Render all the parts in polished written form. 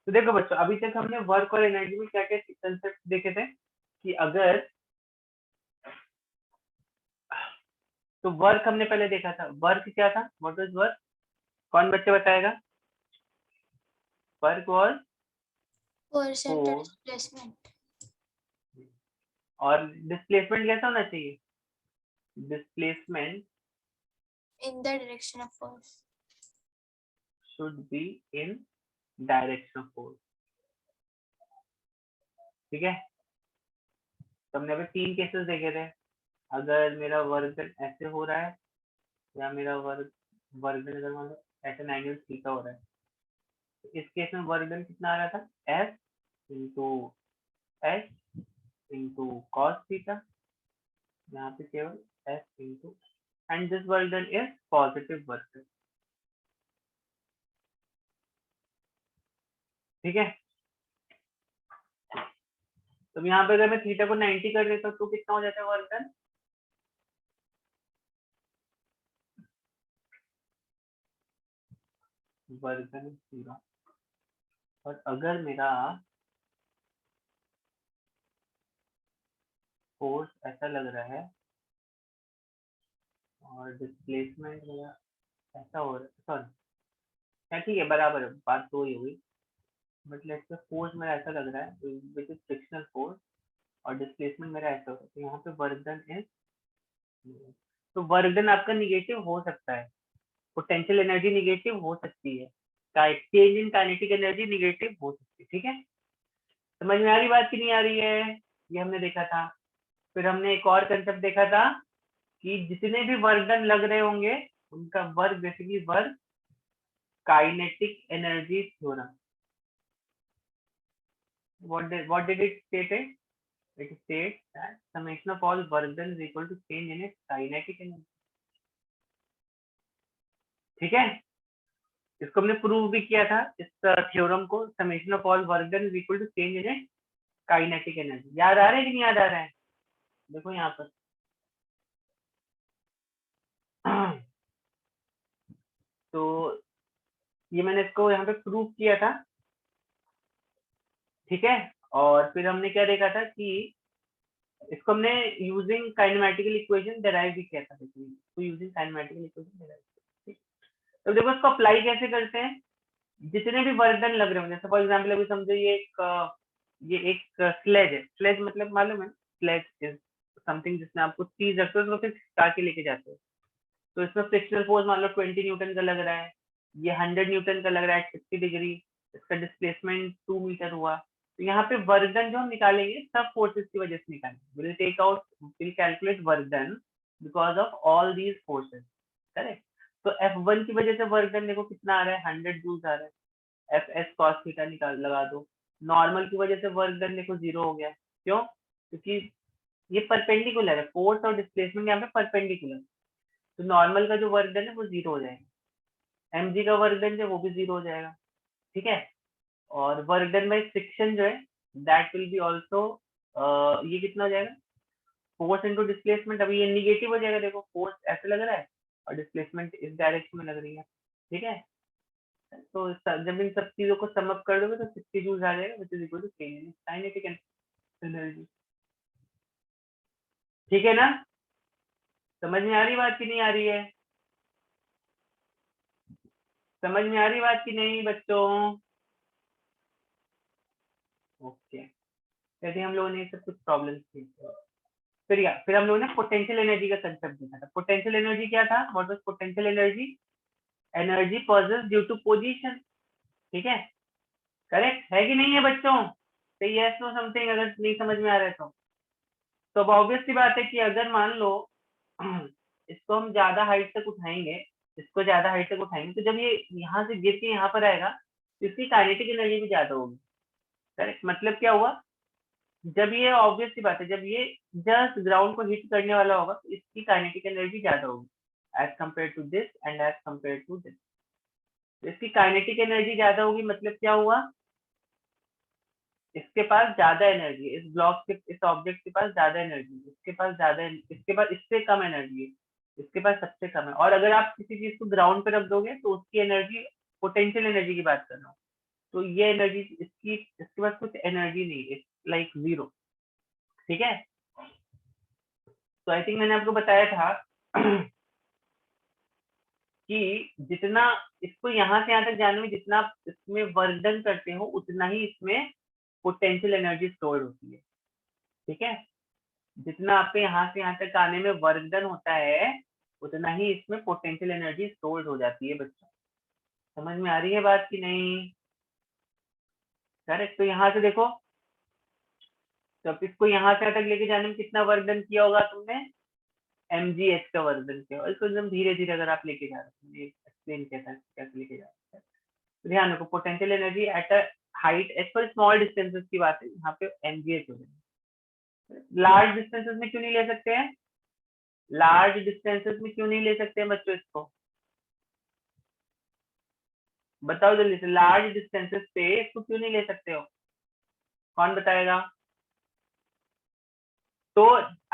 तो देखो बच्चों, अभी तक हमने वर्क और एनर्जी में क्या क्या कंसेप्ट देखे थे कि अगर, तो वर्क हमने पहले देखा था। वर्क क्या था? What is work? कौन बच्चे बताएगा? Work was force and force, displacement और डिस्प्लेसमेंट कैसा होना चाहिए? Displacement in the direction of force. Should be in direction of force. ठीक है, तो हमने अभी 3 केसेस देखे थे। अगर मेरा वर्क ऐसे हो रहा है, या मेरा वर्क अगर मान लो ऐसे 90 थीटा हो रहा है, तो इस केस में वर्क डन कितना आ रहा था? S into H into cos theta, यहाँ पे केवल S into, and this work done is positive work. ठीक है, तो यहाँ पे अगर मैं थीटा को 90 कर देता हूँ तो कितना हो जाता है वर्क डन? Work done 0। और अगर मेरा फोर्स ऐसा लग रहा है और डिस्प्लेसमेंट मेरा ऐसा हो रहा है, सॉरी, ठीक है, बराबर है, बात तो ही हुई। बट लेट्स से फोर्स मेरा ऐसा लग रहा है विच इज फ्रिक्शनल फोर्स, और डिस्प्लेसमेंट मेरा ऐसा होता है, तो यहाँ पे वर्क डन इज, तो वर्क डन आपका निगेटिव हो सकता है, पोटेंशियल एनर्जी निगेटिव हो सकती है, change in kinetic energy negative हो सकती है। ठीक है, समझ में आ रही बात की नहीं आ रही है? ये हमने देखा था। फिर हमने एक और कंसेप्ट देखा था कि जितने भी वर्क डन लग रहे होंगे उनका work basically work kinetic energy theorem. what did it state? It states that summation of all work done is equal to change in its kinetic energy। ठीक है, इसको हमने प्रूव भी किया था, इस थ्योरम को, summation of all work done is equal to change in its kinetic energy. याद आ रहा है कि नहीं याद आ रहा है? देखो यहाँ पर तो ये मैंने इसको यहाँ पे प्रूव किया था। ठीक है, और फिर हमने क्या देखा था कि इसको हमने यूजिंग काइनेमेटिकल इक्वेशन डेराइव भी किया था। तो यूजिंग काइनेमेटिकल इक्वेशन डेराइव, तो देखो इसको अप्लाई कैसे करते हैं। जितने भी वर्क डन लग रहे होंगे, फॉर एग्जाम्पल अभी समझो ये एक स्लेज है। स्लेज मतलब मालूम है? स्लेज इज समथिंग जिसमें आपको चीज रखते हो, उसको फिर खिसका के लेके जाते हो। तो इसमें फ्रिक्शनल फोर्स मान लो 20 न्यूटन का लग रहा है, ये 100 न्यूटन का लग रहा है 60 डिग्री, इसका डिस्प्लेसमेंट 2 मीटर हुआ। तो यहाँ पे वर्क डन जो हम निकालेंगे सब फोर्सेस की वजह से निकालेंगे। Will calculate work done because of all these forces. Correct, तो F1 की वजह से वर्क डन देखो कितना आ रहा है, 100 जूल्स आ रहा है। एफ एस कॉस थीटा निकाल लगा दो। नॉर्मल की वजह से वर्क डन देखो 0 हो गया। क्यों? क्योंकि ये परपेंडिकुलर है, फोर्स और डिस्प्लेसमेंट यहाँ पे परपेंडिकुलर। तो नॉर्मल का जो वर्क डन है वो 0 हो जाएगा, mg का वर्क डन जो वो भी 0 हो जाएगा। ठीक है, और वर्क डन बाई फ्रिक्शन जो है दैट विल बी ऑल्सो, ये कितना हो जाएगा, फोर्स इंटू डिस्प्लेसमेंट। अभी ये निगेटिव हो जाएगा, देखो फोर्स ऐसे लग रहा है और डिस्प्लेसमेंट इस डायरेक्शन में लग रही है। ठीक है, तो जब इन सब चीजों को सम अप कर दोगे तो 60 जूल्स आ जाएगा, which is equal to change in kinetic energy. ठीक है ना? समझ में आ रही बात की नहीं आ रही है? समझ में आ रही बात की नहीं बच्चों? ओके, यदि हम लोगों ने सब कुछ प्रॉब्लम थी, फिर हम लोगों ने पोटेंशियल एनर्जी का कंसेप्ट देखा था। पोटेंशियल एनर्जी क्या था? What was potential energy? Energy possess due to position. ठीक है, करेक्ट है कि नहीं है बच्चों? तो यस नो समथिंग अगर नहीं समझ में आ रहा है तो अब ऑब्वियस सी बात है कि अगर मान लो इसको हम ज्यादा हाइट तक उठाएंगे, इसको ज्यादा हाइट तक उठाएंगे, तो जब ये यहाँ से गिर के यहाँ पर आएगा तो इसकी काइनेटिक एनर्जी भी ज्यादा होगी। करेक्ट, मतलब क्या हुआ, जब ये ऑब्वियस सी बात है, जब ये जस्ट ग्राउंड को हिट करने वाला होगा तो इसकी काइनेटिक एनर्जी ज्यादा होगी as compare to this and as compare to this. तो इसकी काइनेटिक एनर्जी ज्यादा होगी, मतलब क्या हुआ, इसके पास ज्यादा एनर्जी है, इस ब्लॉक के, इस ऑब्जेक्ट के पास ज्यादा एनर्जी है, इसके पास ज्यादा, इसके पास इससे कम एनर्जी है, इसके पास सबसे कम है। और अगर आप किसी चीज को ग्राउंड पे रख दोगे तो उसकी एनर्जी, पोटेंशियल एनर्जी की बात कर रहा हूँ, तो ये एनर्जी इसके पास कुछ एनर्जी नहीं, इट्स लाइक जीरो। ठीक है, तो आई थिंक मैंने आपको बताया था कि जितना इसको यहाँ से यहाँ तक जाने में जितना आप इसमें वर्क डन करते हो उतना ही इसमें पोटेंशियल एनर्जी स्टोर होती है। ठीक है, जितना आपके यहाँ से यहाँ तक आने में वर्क डन होता है उतना ही इसमें पोटेंशियल एनर्जी स्टोर हो जाती है बच्चों। समझ में आ रही है बात कि नहीं? करेक्ट। तो यहाँ से देखो, तो अब इसको यहाँ से यहाँ तक लेके जाने में कितना वर्क डन किया होगा तुमने? mgh का वर्क डन किया। इसको एकदम धीरे धीरे अगर आप लेके जा रहे हो, एक्सप्लेन कैसे लेके जा रहे हैं। तो ध्यान रखो, potential energy at a height as per small distances की बात है, यहाँ पे mgh हो जाएगा। लार्ज डिस्टेंसेस में क्यों नहीं ले सकते हैं? लार्ज डिस्टेंसेस में क्यों नहीं ले सकते हैं बच्चों? इसको बताओ जल्दी से, लार्ज डिस्टेंसेस पे इसको क्यों नहीं ले सकते हो? कौन बताएगा? तो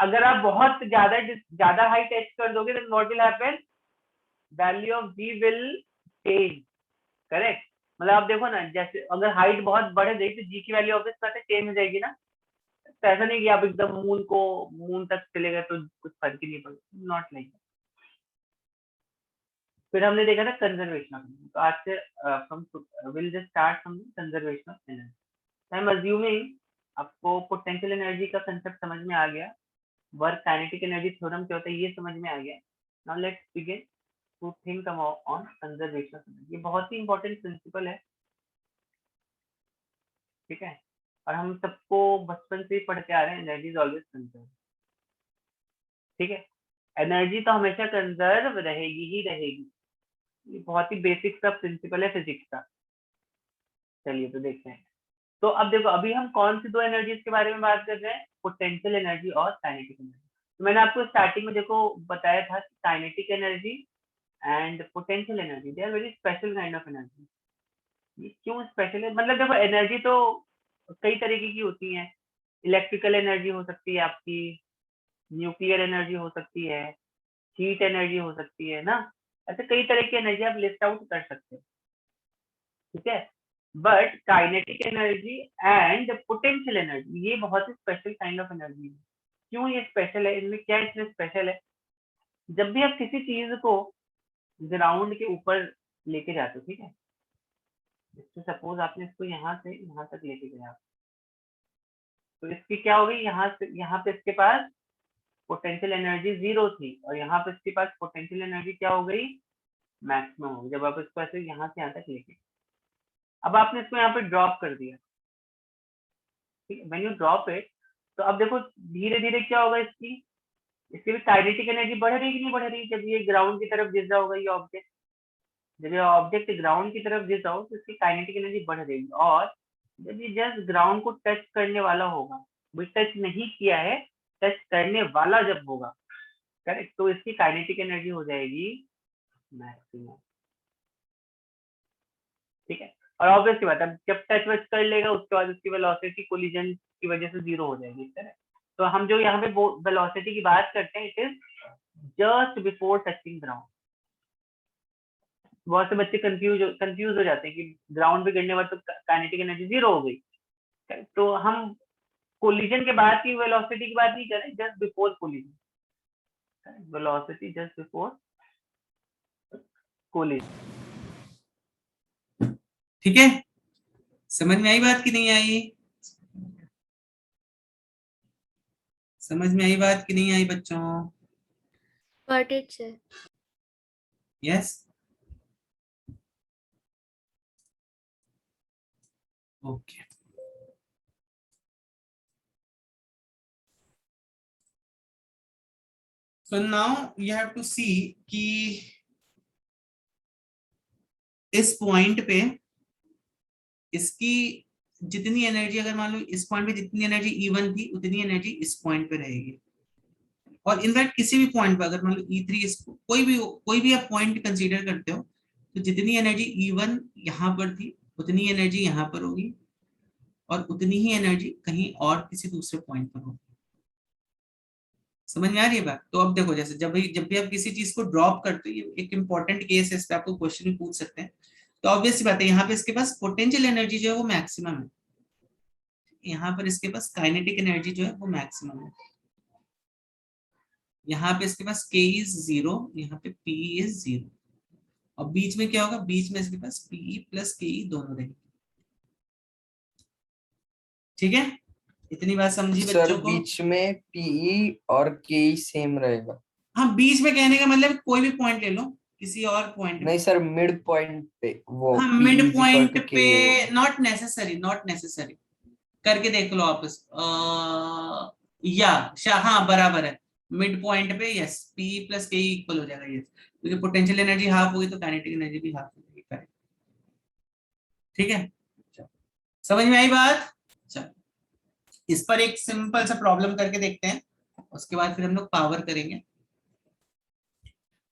अगर आप बहुत ज्यादा हाइट एच कर दोगे then what will happen? Value of g will change. Correct. मतलब आप देखो ना, जैसे अगर हाइट बहुत बढ़ गई तो जी की वैल्यू ऑब्वियस बात है चेंज हो जाएगी ना। तो ऐसा नहीं कि आप एकदम मून तक चले गए तो कुछ फर्क ही नहीं पड़ेगा, नॉट लाइक। फिर हमने देखा था कंजर्वेशन ऑफ एनर्जी। तो आज से will just start from conservation of energy. I am assuming आपको पोटेंशियल एनर्जी का कंसेप्ट समझ में आ गया, वर्क काइनेटिक एनर्जी थ्योरम क्या होता है ये समझ में आ गया। Now let's begin to think on conservation of energy. ये बहुत ही इंपॉर्टेंट प्रिंसिपल है। ठीक है, और हम सबको बचपन से ही पढ़ते आ रहे हैं, एनर्जी इज ऑलवेज कंजर्व। ठीक है, एनर्जी तो हमेशा कंजर्व रहेगी ही रहेगी। ये बहुत ही बेसिक सा प्रिंसिपल है फिजिक्स का। चलिए तो देखते हैं। तो अब देखो, अभी हम कौन सी दो एनर्जीज के बारे में बात कर रहे हैं? पोटेंशियल एनर्जी और काइनेटिक एनर्जी। तो मैंने आपको स्टार्टिंग में देखो बताया था कि kinetic energy and potential energy they are very special kind of energy. ये क्यों स्पेशल है? मतलब देखो, एनर्जी तो कई तरीके की होती है। इलेक्ट्रिकल एनर्जी हो सकती है आपकी, न्यूक्लियर एनर्जी हो सकती है, हीट एनर्जी हो सकती है ना। ऐसे कई तरह की एनर्जी आप लिस्ट आउट कर सकते हो। ठीक है, but kinetic energy and potential energy ये बहुत ही स्पेशल काइंड ऑफ एनर्जी है। क्यों ये स्पेशल है? इनमें क्या इतना स्पेशल है? जब भी आप किसी चीज को ग्राउंड के ऊपर लेके जाते हो, ठीक है, तो सपोज आपने इसको यहाँ से यहाँ तक लेके गया, तो इसकी क्या हो गई? यहाँ से यहाँ पे इसके पास पोटेंशियल एनर्जी जीरो थी, और यहाँ पे इसके पास पोटेंशियल एनर्जी क्या हो गई? मैक्सिमम हो गई, जब आप इसको ऐसे यहाँ से यहाँ तक लेके। अब आपने इसको यहाँ पे ड्रॉप कर दिया। ठीक है, व्हेन यू ड्रॉप इट, तो अब देखो धीरे धीरे क्या होगा? इसकी भी काइनेटिक एनर्जी बढ़ रही है कि नहीं बढ़ रही? जब ये ग्राउंड की तरफ गिर रहा होगा ये ऑब्जेक्ट, जब ये ऑब्जेक्ट ग्राउंड की तरफ गिर रहा हो तो इसकी काइनेटिक एनर्जी बढ़ रहेगी। और जब ये जस्ट ग्राउंड को टच करने वाला होगा, वो टच नहीं किया है, टच करने वाला जब होगा, करेक्ट, तो इसकी काइनेटिक एनर्जी हो जाएगी मैक्सिमम। ठीक है, और ऑब्वियस की बात है, जब टच वच कर लेगा उसके बाद उसकी वेलोसिटी कोलिजन की वजह से जीरो हो जाएगी। इस तरह तो हम जो यहाँ पे वेलोसिटी की बात करते हैं, it is just before touching ground. बहुत से बच्चे कंफ्यूज हो जाते हैं कि ग्राउंड पे गिरने बाद तो काइनेटिक एनर्जी जीरो हो गई। तो हम कोलिजन के बाद की वेलोसिटी की बात नहीं कर रहे, just before collision, velocity just before collision. ठीक है, समझ में आई बात कि नहीं आई? समझ में आई बात कि नहीं आई बच्चों? Got it, sir. Yes, okay. So now you have to see कि इस पॉइंट पे इसकी जितनी एनर्जी, अगर मान लो इस पॉइंट पे जितनी एनर्जी E1 थी उतनी एनर्जी इस पॉइंट पे रहेगी। और इनफैक्ट किसी भी पॉइंट पे अगर मान लो E3 कोई भी आप पॉइंट कंसीडर करते हो, तो जितनी एनर्जी E1 यहाँ पर थी उतनी एनर्जी यहाँ पर होगी, और उतनी ही एनर्जी कहीं और किसी दूसरे पॉइंट पर होगी। समझ में आ रही है बात? तो अब देखो, जैसे जब भी आप किसी चीज को ड्रॉप करते हो, ये एक इंपॉर्टेंट केस है, इस पे आपको क्वेश्चन भी पूछ सकते हैं। तो ऑब्वियस सी बात है यहाँ पे इसके पास पोटेंशियल एनर्जी जो है वो मैक्सिमम है, यहाँ पर इसके पास काइनेटिक एनर्जी जो है वो मैक्सिमम है, यहाँ पे इसके पास K इज 0, यहाँ पे P इज 0, और बीच में क्या होगा, बीच में इसके पास PE प्लस KE दोनों रहेंगे। ठीक है, इतनी बात समझी सर बच्चों को? बीच में पीई और के सेम रहेगा? हाँ, बीच में कहने का मतलब कोई भी पॉइंट ले लो किसी और पॉइंट नहीं में। सर, मिड पॉइंट पे वो हाँ, PE mid is equal point to पे KE होगा। नॉट नेसेसरी, नॉट नेसेसरी, करके देख लो आप हाँ बराबर है, मिड पॉइंट पे यस पी प्लस के इक्वल हो जाएगा यस, क्योंकि पोटेंशियल एनर्जी हाफ होगी तो काइनेटिक एनर्जी भी हाफ हो जाएगी। करेक्ट, ठीक है, समझ में आई बात? चलो इस पर एक सिंपल सा प्रॉब्लम करके देखते हैं, उसके बाद फिर हम लोग पावर करेंगे।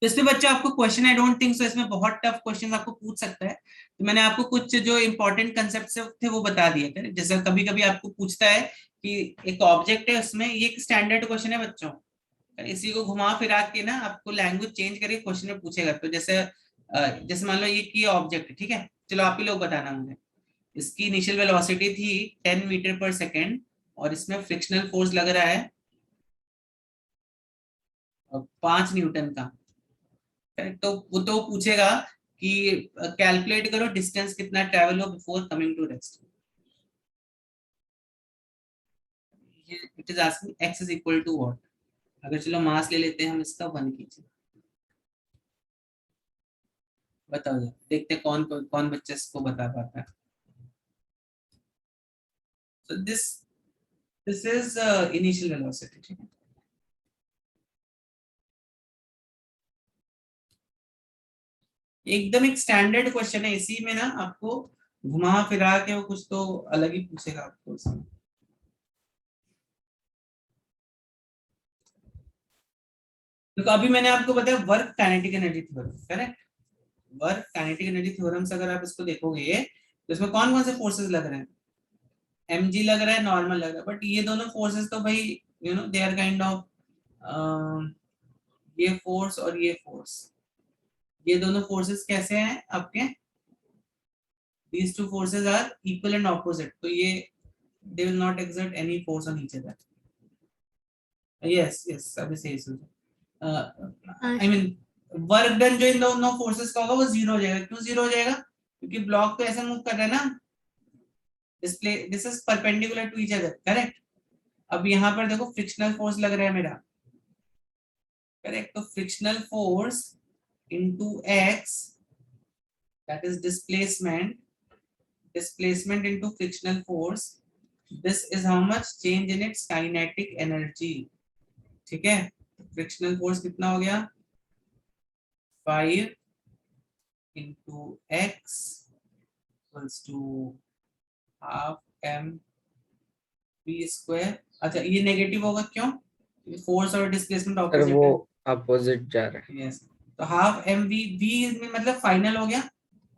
तो इसमें बच्चों आपको question I don't think so इसमें बहुत टफ क्वेश्चन आपको पूछ सकता है, तो मैंने आपको कुछ जो इंपॉर्टेंट कंसेप्ट थे वो बता दिए थे। जैसे कभी कभी आपको पूछता है कि एक ऑब्जेक्ट है, उसमें ये एक स्टैंडर्ड क्वेश्चन है बच्चों, इसी को घुमा फिरा के ना आपको लैंग्वेज चेंज करके क्वेश्चन में पूछेगा। तो जैसे मान लो ये ऑब्जेक्ट है, ठीक है, चलो आप ही लोग बताना मुझे, इसकी इनिशियल वेलोसिटी थी 10 मीटर पर सेकेंड और इसमें फ्रिक्शनल फोर्स लग रहा है 5 न्यूटन का। तो वो तो पूछेगा कि कैलकुलेट करो डिस्टेंस कितना ट्रेवल हो before coming to rest. It is asking x is equal to what. अगर चलो मास ले लेते हैं हम इसका 1 कीजिए, बताओ जरा, देखते हैं कौन कौन बच्चे इसको बता पाता है। So this is initial velocity, ठीक है। एकदम एक स्टैंडर्ड क्वेश्चन है, इसी में ना आपको घुमा फिरा के वो कुछ तो अलग ही पूछेगा आपको इसमें। तो अभी मैंने आपको बताया work kinetic energy theorem, correct. Work kinetic energy theorem से अगर आप इसको देखोगे तो इसमें कौन कौन से फोर्सेस लग रहे हैं, mg लग रहा है, नॉर्मल लग रहा है, बट ये दोनों फोर्सेस तो भाई you know they are kind of ये फोर्स और ये फोर्स, ये दोनों फोर्सेस कैसे हैं आपके, these two forces are equal and opposite, तो ये they will not exert any force on each other. yes अभी सही सुन, I mean वर्क डन जो इन दोनों फोर्सेस का होगा वो जीरो हो जाएगा। क्यों जीरो हो जाएगा, क्योंकि ब्लॉक तो ऐसे मूव कर रहा है ना, display this is perpendicular to each other, correct. अब यहाँ पर देखो फ्रिक्शनल फोर्स लग रहा है मेरा, करेक्ट, तो frictional force into x that is displacement into frictional force, this is how much change in its kinetic energy, ठीक है। फ्रिक्शनल फोर्स कितना हो गया 5 into x equals to half mv square। अच्छा ये नेगेटिव होगा क्यों, फोर्स और डिस्प्लेसमेंट सर ऑपोजिट वो है, अपोजिट जा रहा है। यस, तो हाफ mv v में मतलब फाइनल हो गया,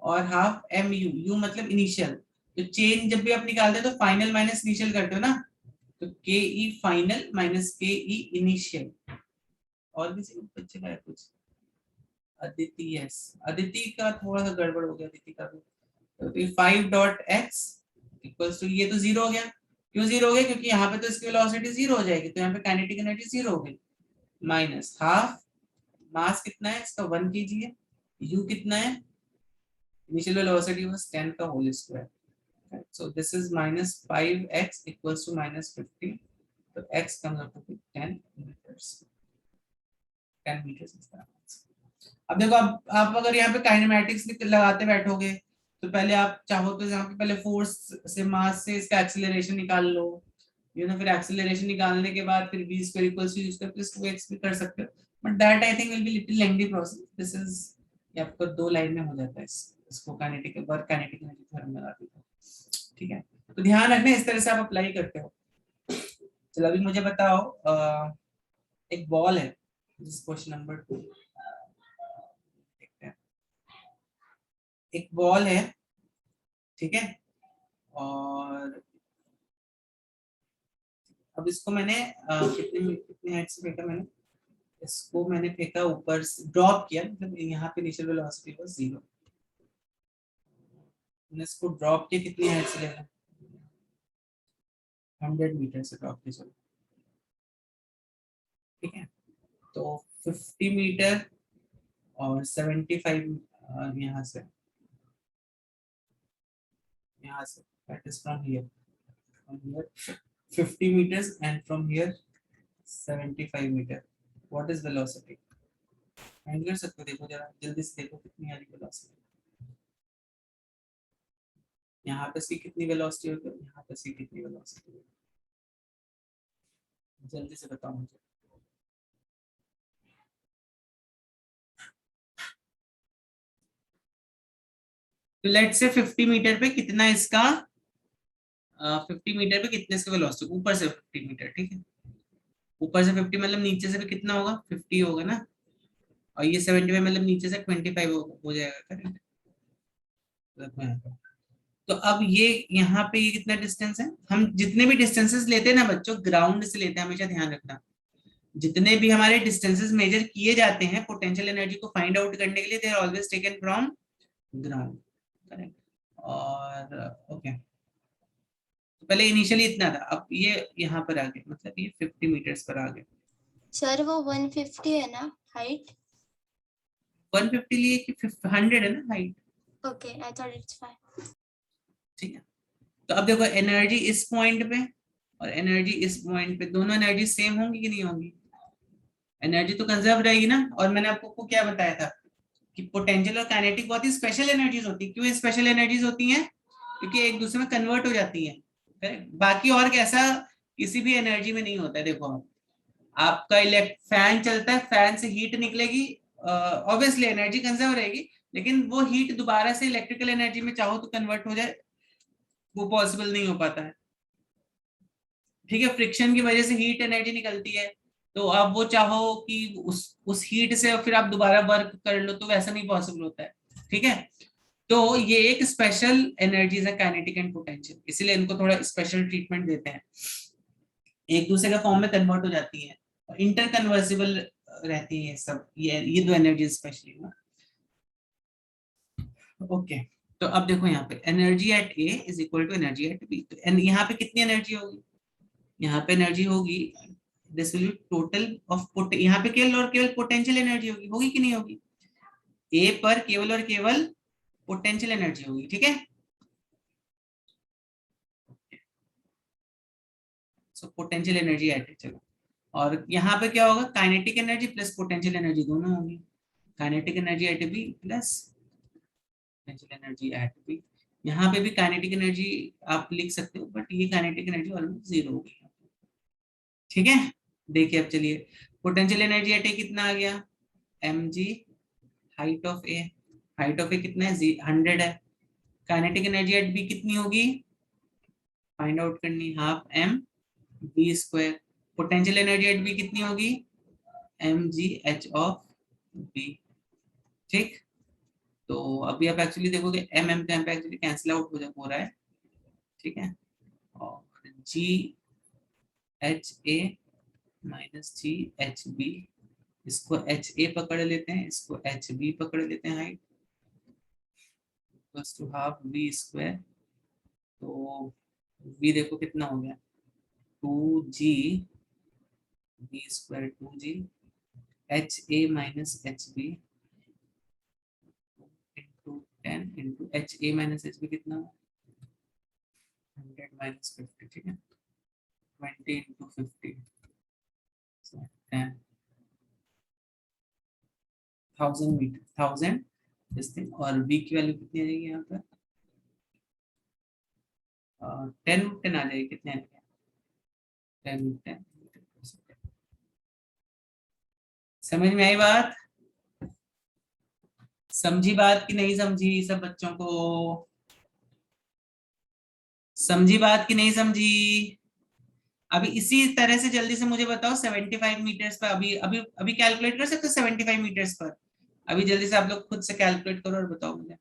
और हाफ mu u मतलब इनिशियल। तो चेंज जब भी आप निकालते हो तो फाइनल माइनस इनिशियल करते हो ना, तो के ई फाइनल माइनस के ई इनिशियल। और भी बच्चे का है कुछ, अदिति, यस अदिति का थोड़ा सा गड़बड़ हो गया, अदिति का भी। तो 5 डॉट एक्स इक्वल्स टू, ये तो जीरो हो गया, क्यों जीरो हो गया, क्योंकि यहाँ पे तो इसकी वेलोसिटी जीरो हो जाएगी, तो यहाँ पे काइनेटिक एनर्जी जीरो हो गई, माइनस हाफ मास कितना है इसका 1 कीजिए, u कितना है, इनिशियल वेलोसिटी वाज 10 का whole square, so this is minus 5x equals to minus 50, so x comes up to be 10 meters, 10 meters is the answer। अब देखो आप अगर यहाँ पे काइनेमैटिक्स लगाते बैठोगे तो पहले आप चाहो तो यहाँ पे पहले फोर्स से मास से इसका एक्सीलरेशन निकाल लो, यू नो, फिर एक्सीलरेशन निकालने के बाद फिर v square equals to u square plus 2x भी कर सकते हो, but that I think will be little lengthy process. This is ये आपको 2 लाइन में हो जाता है, इसको kinetic work kinetic energy theorem लगा देते हैं, ठीक है। तो ध्यान रखना इस तरह से आप अप्लाई करते हो। चलो अभी मुझे बताओ, एक बॉल है, क्वेश्चन नंबर 2, एक बॉल है, ठीक है, और अब इसको मैंने कितने हाइट से फेंका, मैंने इसको फेंका ऊपर से, ड्रॉप किया, मतलब यहाँ पे इनिशियल वेलोसिटी वाज 0, मैंने इसको ड्रॉप किया, कितनी हाइट से लेना, 100 मीटर से ड्रॉप किया, चलो ठीक है। तो 50 मीटर और 75 यहाँ से that is from here 50 meters and from here 75 meter. What is velocity? Find कर सकते हो, देखो जरा जल्दी से देखो कितनी आ रही वेलोसिटी, यहाँ पे सी कितनी वेलोसिटी होगी, यहाँ पे सी कितनी वेलोसिटी होगी, जल्दी से बताओ मुझे। तो लेट्स से 50 मीटर पे कितना इसका 50 मीटर पे कितने इसका वेलोसिटी, ऊपर से 50 मीटर, ठीक है, ऊपर से 50 मतलब नीचे से भी कितना होगा 50 होगा ना, और ये 75 मतलब नीचे से 25 हो जाएगा, करेक्ट। तो अब ये यहाँ पे ये कितना डिस्टेंस है, हम जितने भी डिस्टेंसेस लेते हैं ना बच्चों, ग्राउंड से लेते हैं, हमेशा ध्यान रखना, जितने भी हमारे डिस्टेंसेस मेजर किए जाते हैं पोटेंशियल एनर्जी को फाइंड आउट करने के लिए, they are always taken from ground, correct. और ओके, तो पहले इनिशियली इतना था, अब ये यहाँ पर आ गए, मतलब ये 50 मीटर्स पर आ गए। सर वो 150 है ना हाइट? 150 लिए कि 100 है ना height, okay, I thought it's fine. ठीक है। तो अब देखो एनर्जी इस पॉइंट पे और एनर्जी इस पॉइंट पे, दोनों एनर्जी सेम होंगी कि नहीं होंगी, एनर्जी तो कंजर्व रहेगी ना। और मैंने आपको क्या बताया था कि पोटेंशियल और काइनेटिक बहुत ही स्पेशल एनर्जीज होती है। क्यों स्पेशल एनर्जीज होती हैं? क्योंकि एक दूसरे में कन्वर्ट हो जाती हैं, बाकी और कैसा किसी भी एनर्जी में नहीं होता है। देखो आपका फैन चलता है, फैन से हीट निकलेगी, ऑब्वियसली एनर्जी कंजर्व रहेगी, लेकिन वो हीट दोबारा से इलेक्ट्रिकल एनर्जी में चाहो तो कन्वर्ट हो जाए, वो पॉसिबल नहीं हो पाता है, ठीक है। फ्रिक्शन की वजह से हीट एनर्जी निकलती है, तो आप वो चाहो कि उस हीट से फिर आप दोबारा वर्क कर लो, तो वैसा नहीं पॉसिबल होता है, ठीक है। तो ये एक स्पेशल एनर्जीज है काइनेटिक एंड पोटेंशियल, इसीलिए इनको थोड़ा स्पेशल ट्रीटमेंट देते हैं, एक दूसरे के फॉर्म में कन्वर्ट हो जाती है, इंटर कन्वर्सिबल रहती है सब, ये दो एनर्जी स्पेशली ना। ओके, तो अब देखो यहाँ पे energy at A is equal to energy at B, तो यहाँ पे कितनी एनर्जी होगी, यहाँ पे एनर्जी होगी, this will be total of, यहाँ पे केवल और केवल पोटेंशियल एनर्जी होगी कि नहीं होगी, ए पर केवल और केवल पोटेंशियल एनर्जी होगी, ठीक है। सो पोटेंशियल एनर्जी एट, चलो, और यहाँ पे क्या होगा, kinetic energy plus potential energy दोनों होगी, kinetic energy at B plus potential energy at B. यहाँ पे भी काइनेटिक एनर्जी आप लिख सकते हो, बट ये काइनेटिक एनर्जी ऑलमोस्ट जीरो होगी, ठीक है। देखिए अब चलिए, पोटेंशियल एनर्जी एट ए कितना आ गया, mg height of a, height of a कितना है 100 है। काइनेटिक एनर्जी एट बी कितनी होगी, फाइंड आउट करनी, half M B square. Potential energy at B कितनी होगी, mg h ऑफ बी, ठीक। तो अभी आप एक्चुअली देखोगे एम एम का एक्चुअली कैंसिल आउट हो रहा है, ठीक है, और G H A minus G H B, इसको एच ए पकड़ लेते हैं, इसको एच बी पकड़ लेते हैं, height equals to half V square. तो वी देखो कितना हो गया, 2g B square 2g H A minus H B into 10 into H A minus H B कितना, 100 माइनस 50, ठीक है, 20 इंटू 50 1000 मीटर 1000 इस थिंग, और v की वैल्यू कितनी आ जाएगी यहाँ पर 10 10 आ जाएगी, कितने 10 10। समझ में आई बात, समझी बात कि नहीं समझी सब बच्चों को, समझी बात कि नहीं समझी। अभी इसी तरह से जल्दी से मुझे बताओ 75 मीटर्स पर, अभी अभी अभी कैलकुलेट कर सकते हो 75 मीटर्स पर, अभी जल्दी से आप लोग खुद से कैलकुलेट करो और बताओ मुझे।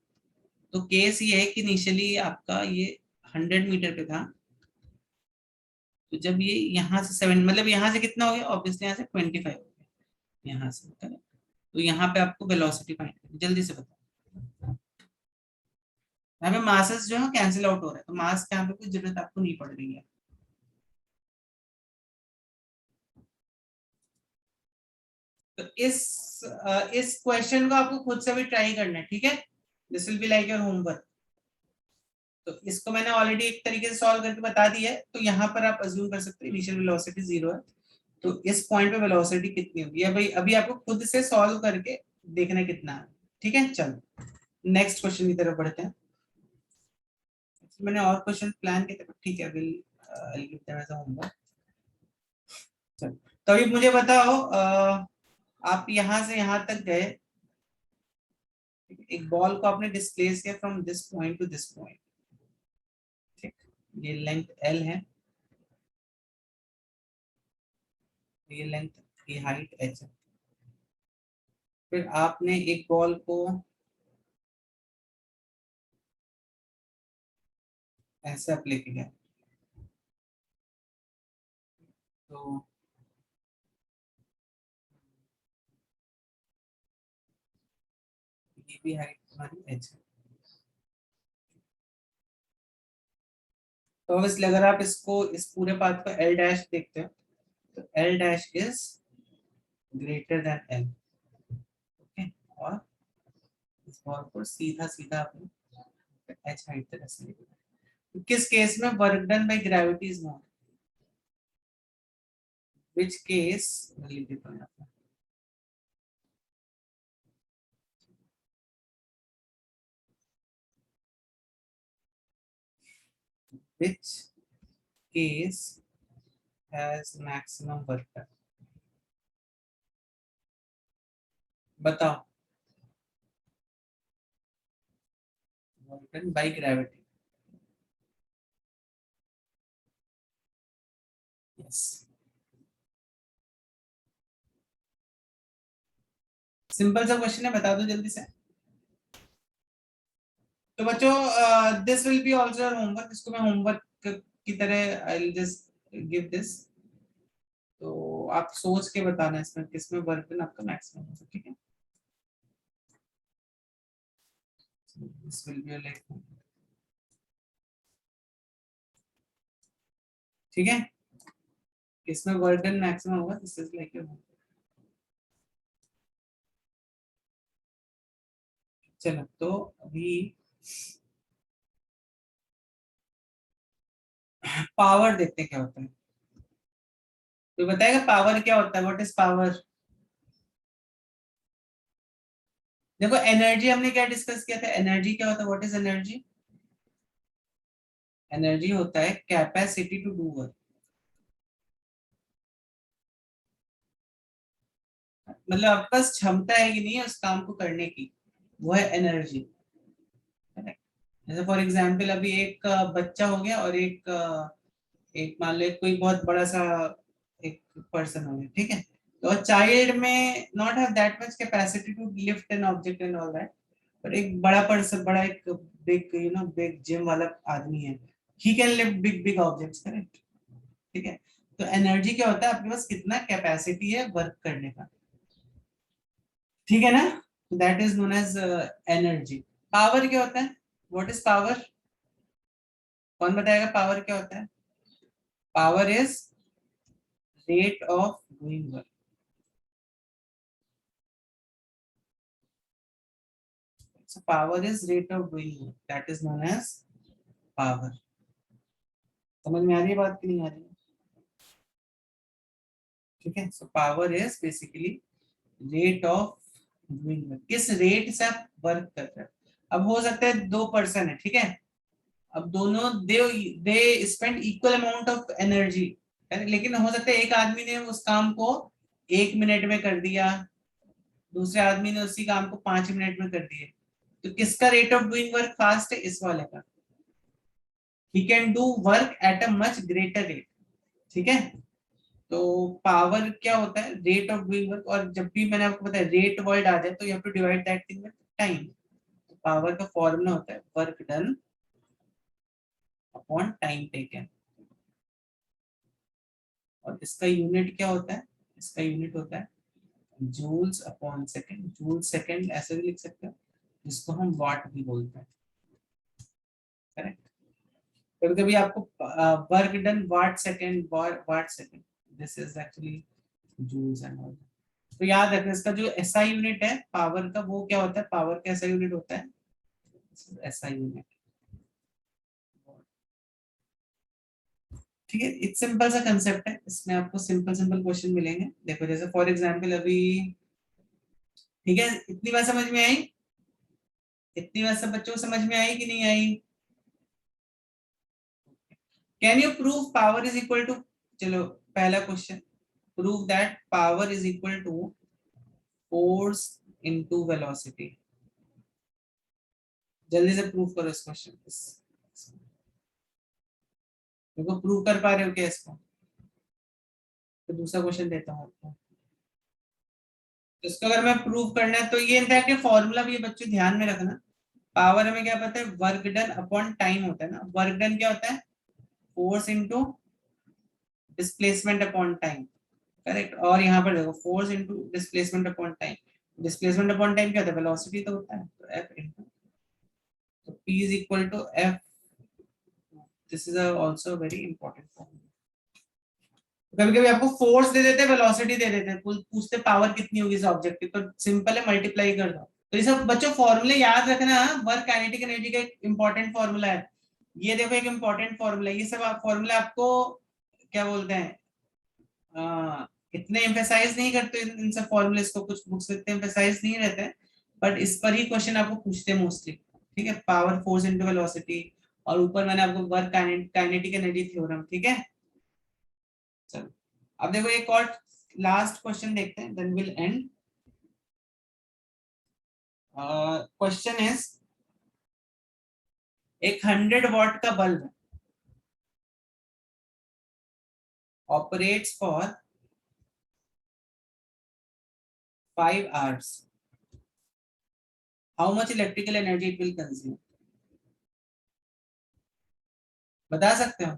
तो केस ये है कि इनिशियली आपका ये 100 मीटर पे था, तो जब ये यहाँ से 7 मतलब यहाँ से कितना हो गया, ऑब्वियसली यहाँ से 25 हो गया, यहाँ से, तो यहाँ पे आपको वेलोसिटी फाइंड करनी, जल्दी से बताओ। यहाँ पे मासेस जो है कैंसिल आउट हो रहा है, तो मास का यहाँ पे कोई जरूरत आपको नहीं पड़ रही है। तो इस क्वेश्चन को आपको खुद से भी ट्राई करना है, ठीक है। This will be like your homework. तो इसको मैंने ऑलरेडी एक तरीके से सॉल्व करके बता दिया है। तो यहाँ पर आप अज्यूम कर सकते हैं इनिशियल वेलोसिटी 0 है, तो इस पॉइंट पे वेलोसिटी कितनी होगी है भाई, अभी आपको खुद से सॉल्व करके देखना कितना है, ठीक है। चलो नेक्स्ट क्वेश्चन की तरफ बढ़ते हैं। मैंने और क्वेश्चन प्लान किए थे, ठीक है, will give them as a homework. चलो तो अभी मुझे बताओ, आप यहां से यहां तक गए, एक बॉल को आपने डिस्प्लेस किया from this point two this point, ठीक, ये लेंथ L है, ये लेंथ, ये हाइट H है। फिर आपने एक बॉल को ऐसे आप लेके गए, तो ये भी हाइट हमारी H है। तो ऑब्वियसली अगर आप इसको इस पूरे पाथ को L डैश देखते हो, तो L dash is greater than L, okay. और इस बॉल को सीधा सीधा आपने H हाइट तक ऐसे लेके गए। तो किस केस में work done by gravity is more, which case, लिख देता हूं यहाँ पे, which case has maximum work done, बताओ। Work done by gravity, yes. Simple सा क्वेश्चन है, बता दो जल्दी से। तो बच्चों this will be also your homework, इसको मैं होमवर्क की तरह I will just give this. तो आप सोच के बताना इसमें किसमें वर्क डन आपका मैक्सिमम होगा, ठीक है। दिस विल बी लाइक, ठीक है, किसमें वर्क डन मैक्सिमम होगा, this is like your homework. चलो तो अभी पावर देखते हैं क्या होता है। तो बताएगा पावर क्या होता है, व्हाट इज पावर। देखो एनर्जी हमने क्या डिस्कस किया था, एनर्जी क्या होता है, व्हाट इज एनर्जी। एनर्जी होता है कैपेसिटी टू डू वर्क, मतलब आपके पास क्षमता है कि नहीं है उस काम को करने की, वो है एनर्जी। जैसे फॉर एग्जांपल अभी एक बच्चा हो गया और एक मान लो कोई बहुत बड़ा सा एक पर्सन हो गया, ठीक है। तो child may not have that much capacity to lift an object and all that, पर एक बड़ा पर्सन, बड़ा एक बिग बिग जिम वाला आदमी है, he can lift big big objects, correct, ठीक है। तो एनर्जी क्या होता है, आपके पास कितना कैपेसिटी है वर्क करने का, ठीक है ना। That is known as energy. Power क्या होता है, व्हाट इज पावर, कौन बताएगा पावर क्या होता है। Power is rate of doing work, so power is rate of doing work, that is known as power। समझ में आ रही है बात कि नहीं आ रही है, ठीक है। So power is basically rate of doing work, किस रेट से आप वर्क कर रहे हो। अब हो सकता है दो पर्सन है, ठीक है, अब दोनों they spend equal amount of energy, लेकिन हो सकता है एक आदमी ने उस काम को 1 मिनट में कर दिया, दूसरे आदमी ने उसी काम को 5 मिनट में कर दिया, तो किसका rate of doing work fast है, इस वाले का। He can do work at a much greater rate, ठीक है। तो पावर क्या होता है, रेट ऑफ डूइंग वर्क, और जब भी मैंने आपको बताया रेट वर्ड आ जाए तो you have to divide that thing with time. तो पावर का फॉर्मूला होता है work done upon time taken, और इसका यूनिट क्या होता है, इसका यूनिट होता है joules upon second. Joule second ऐसे भी लिख सकते हैं, जिसको हम वाट भी बोलते हैं, करेक्ट। कभी कभी आपको work done watt second, this is actually joules and all. तो याद रखना इसका जो एसआई यूनिट है पावर का, वो क्या होता है, पावर का एसआई यूनिट होता है एसआई यूनिट। ठीक है, एक सिंपल सा कंसेप्ट है, इसमें आपको सिंपल सिंपल क्वेश्चन मिलेंगे। देखो जैसे फॉर एग्जांपल अभी, ठीक है, इतनी बात समझ में आई, इतनी बात सब बच्चों को समझ में आई कि नहीं आई? Can you prove power is equal to, चलो पहला question, prove that power is equal to force into velocity. जल्दी से प्रूव करो इस क्वेश्चन, देखो प्रूव कर पा रहे हो क्या इसको? तो दूसरा क्वेश्चन देता हूँ आपको, इसको अगर मैं प्रूव करना है तो ये इनफैक्ट फॉर्मूला भी बच्चों ध्यान में रखना। पावर हमें क्या पता है, वर्क डन अपॉन टाइम होता है ना। वर्क डन क्या होता है, force into displacement upon time, correct. और यहाँ पर देखो force into displacement upon time, displacement upon time क्या होता है, वेलोसिटी तो होता है, तो f इनटू, तो p is equal to f, this is also a very important formula। कभी कभी आपको फोर्स दे देते हैं, वेलोसिटी दे देते हैं, पूछते पावर कितनी होगी इस ऑब्जेक्ट की, तो सिंपल है मल्टीप्लाई कर दो। तो ये सब बच्चों फॉर्मूले याद रखना, वर्क काइनेटिक एनर्जी का एक इंपॉर्टेंट फॉर्मूला है। ये देखो एक इंपॉर्टेंट फॉर्मूला, ये सब फॉर्मूला आपको क्या बोलते हैं, इतने एम्फेसाइज नहीं करते इन सब फॉर्मूलेस को, कुछ बुक्स इतने एम्फेसाइज नहीं रहते हैं, बट इस पर ही क्वेश्चन आपको पूछते हैं मोस्टली। ठीक है, पावर फोर्स इनटू वेलोसिटी, और ऊपर मैंने आपको वर्क काइनेटिक एनर्जी थ्योरम। ठीक है, चलो अब देखो एक और लास्ट क्वेश्चन देखते हैं, then will end. Question is, एक 100 वॉट का bulb operates for 5 hours, how much electrical energy it will consume? बता सकते हो?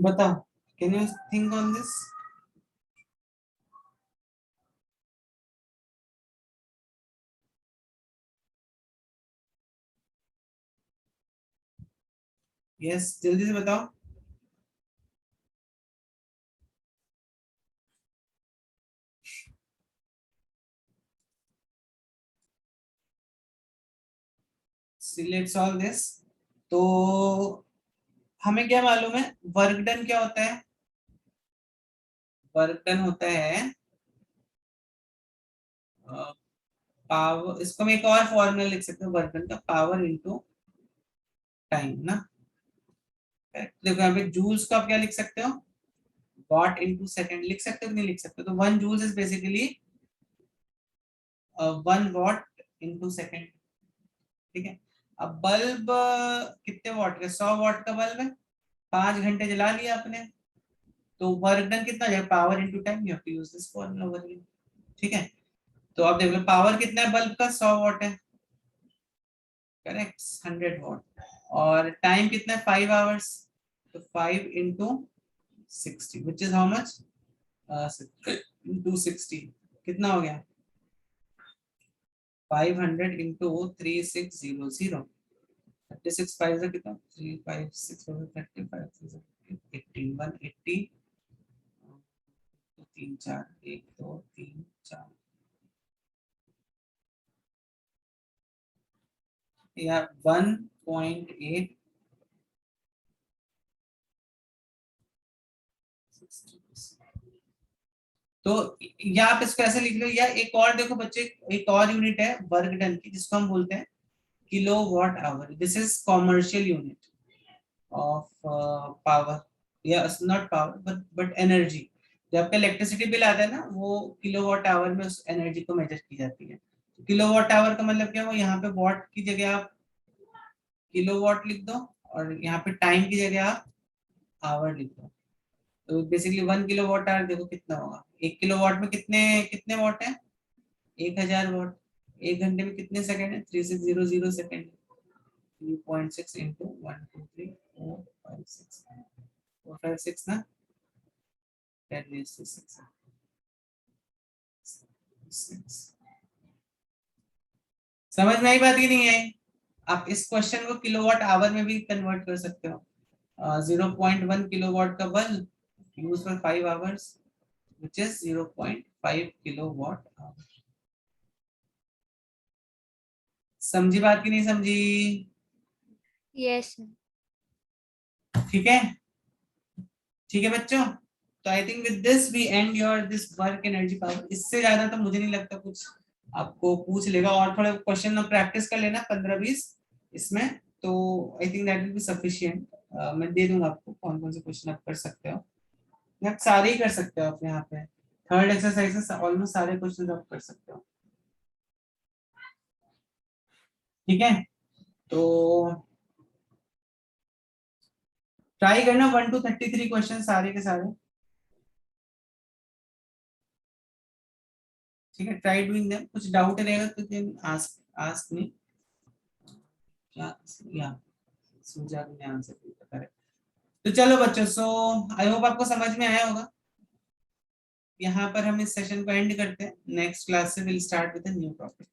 बताओ, can you think on this? Yes, जल्दी से बताओ। Let's solve this. तो हमें क्या मालूम है, वर्क डन क्या होता है? वर्क डन होता है पावर, इसको हम एक और फॉर्मूला लिख सकते हैं वर्क डन का, पावर इनटू टाइम ना। देखो यहाँ पे जूल्स को आप क्या लिख सकते हो, वॉट इनटू सेकंड लिख सकते हो कि नहीं लिख सकते? तो 1 joules is basically 1 watt into second. ठीक है, अब बल्ब कितने वॉट का, 100 वॉट का बल्ब है, 5 घंटे जला लिया आपने, तो वर्क डन कितना जाएगा, power into time, you have to use this formula over here. ठीक है, तो आप देख लो पावर कितना है बल्ब का, 100 वॉट है, करेक्ट, 100 वॉट। और टाइम कितना है, 5 आवर्स, तो 5 into 60 which is how much, into 60 कितना हो गया, 500 इंटू 3600, 36 5 से कितना, 3 5 6 35 18 180, 3 4 1 2 3 4 या 1.8 तो या आप इसको ऐसे लिख लो, या एक और देखो बच्चे, एक और यूनिट है वर्क डन की जिसको हम बोलते हैं kilowatt hour. This is commercial unit of power, या नॉट पावर बट एनर्जी। जब आपका इलेक्ट्रिसिटी बिल आता है ना, वो किलो वॉट आवर में उस एनर्जी को मेजर की जाती है। किलो वॉट आवर का मतलब क्या हो, यहाँ पे वॉट की जगह आप किलो वॉट लिख दो, और यहाँ पे टाइम की जगह आप आवर लिख दो। तो बेसिकली 1 किलो वॉट आवर देखो कितना होगा, 1 किलो वॉट में कितने कितने वॉट है, 1000 वॉट। 1 घंटे में कितने सेकंड है, 3600 सेकंड। 3.6 इंटू 1 2 3 4 5 6 4 5 6 ना, 10⁶. समझ में आई बात की नहीं आई? आप इस क्वेश्चन को किलोवाट आवर में भी कन्वर्ट कर सकते हो. 0.1 किलोवाट का bulb use for 5 hours which is 0.5 kilowatt hour. समझी बात की नहीं समझी? यस ठीक है, ठीक है बच्चों. तो I think with this we end your this work energy power. इससे ज्यादा तो मुझे नहीं लगता कुछ आपको पूछ लेगा. और थोड़े क्वेश्चन प्रैक्टिस कर लेना 15-20 इसमें, तो I think that will be sufficient. मैं दे दूंगा आपको कौन कौन से क्वेश्चन आप कर सकते हो. या सारे ही कर सकते हो आप. यहाँ पे थर्ड एक्सरसाइज से ऑलमोस्ट सारे क्वेश्चन आप कर सकते हो. ठीक है, तो ट्राई करना 1 to 33 क्वेश्चन सारे के सारे. ठीक है, ट्राई डूइंग देम. कुछ डाउट रहेगा तो देन आस्क मी. क्या या समझा नहीं आंसर बता रहे. तो चलो बच्चों, सो आई होप आपको समझ में आया होगा. यहाँ पर हम इस सेशन को एंड करते हैं. नेक्स्ट क्लास से will start with a new topic.